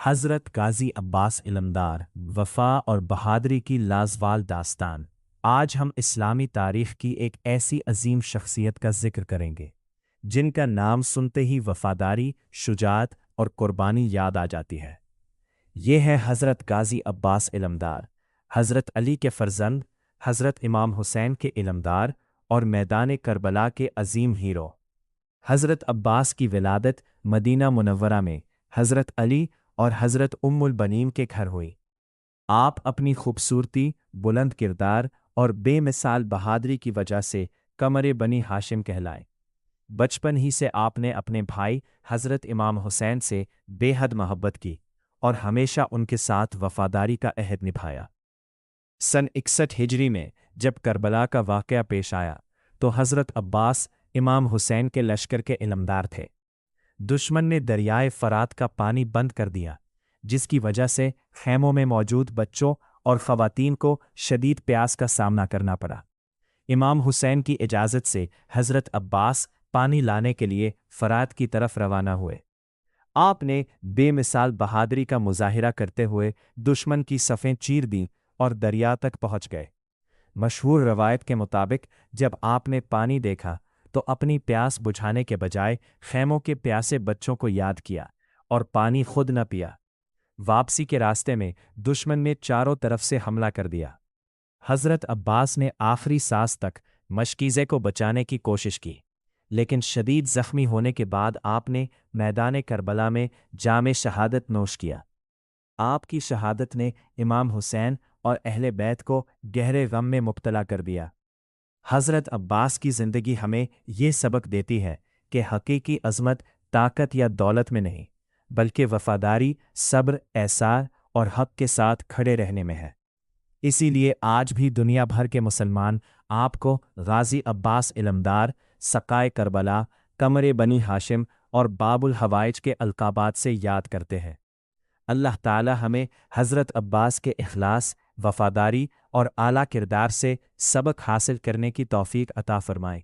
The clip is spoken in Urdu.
حضرت غازی عباس علمدار وفا اور بہادری کی لازوال داستان۔ آج ہم اسلامی تاریخ کی ایک ایسی عظیم شخصیت کا ذکر کریں گے جن کا نام سنتے ہی وفاداری، شجاعت اور قربانی یاد آ جاتی ہے۔ یہ ہے حضرت غازی عباس علمدار، حضرت علی کے فرزند، حضرت امام حسین کے علمدار اور میدان کربلا کے عظیم ہیرو۔ حضرت عباس کی ولادت مدینہ منورہ میں حضرت علی اور حضرت ام البنین کے گھر ہوئی۔ آپ اپنی خوبصورتی، بلند کردار اور بے مثال بہادری کی وجہ سے قمر بنی ہاشم کہلائے۔ بچپن ہی سے آپ نے اپنے بھائی حضرت امام حسین سے بے حد محبت کی اور ہمیشہ ان کے ساتھ وفاداری کا عہد نبھایا۔ سن 61 ہجری میں جب کربلا کا واقعہ پیش آیا تو حضرت عباس امام حسین کے لشکر کے علمدار تھے۔ دشمن نے دریائے فرات کا پانی بند کر دیا، جس کی وجہ سے خیموں میں موجود بچوں اور خواتین کو شدید پیاس کا سامنا کرنا پڑا۔ امام حسین کی اجازت سے حضرت عباس پانی لانے کے لیے فرات کی طرف روانہ ہوئے۔ آپ نے بے مثال بہادری کا مظاہرہ کرتے ہوئے دشمن کی صفیں چیر دیں اور دریا تک پہنچ گئے۔ مشہور روایت کے مطابق جب آپ نے پانی دیکھا تو اپنی پیاس بجھانے کے بجائے خیموں کے پیاسے بچوں کو یاد کیا اور پانی خود نہ پیا۔ واپسی کے راستے میں دشمن نے چاروں طرف سے حملہ کر دیا۔ حضرت عباس نے آخری سانس تک مشکیزے کو بچانے کی کوشش کی، لیکن شدید زخمی ہونے کے بعد آپ نے میدان کربلا میں جام شہادت نوش کیا۔ آپ کی شہادت نے امام حسین اور اہل بیت کو گہرے غم میں مبتلا کر دیا۔ حضرت عباس کی زندگی ہمیں یہ سبق دیتی ہے کہ حقیقی عظمت طاقت یا دولت میں نہیں، بلکہ وفاداری، صبر، ایثار اور حق کے ساتھ کھڑے رہنے میں ہے۔ اسی لیے آج بھی دنیا بھر کے مسلمان آپ کو غازی عباس علمدار، سقائے کربلا، قمر بنی ہاشم اور باب الحوائج کے القابات سے یاد کرتے ہیں۔ اللہ تعالی ہمیں حضرت عباس کے اخلاص، وفاداری اور اعلیٰ کردار سے سبق حاصل کرنے کی توفیق عطا فرمائے۔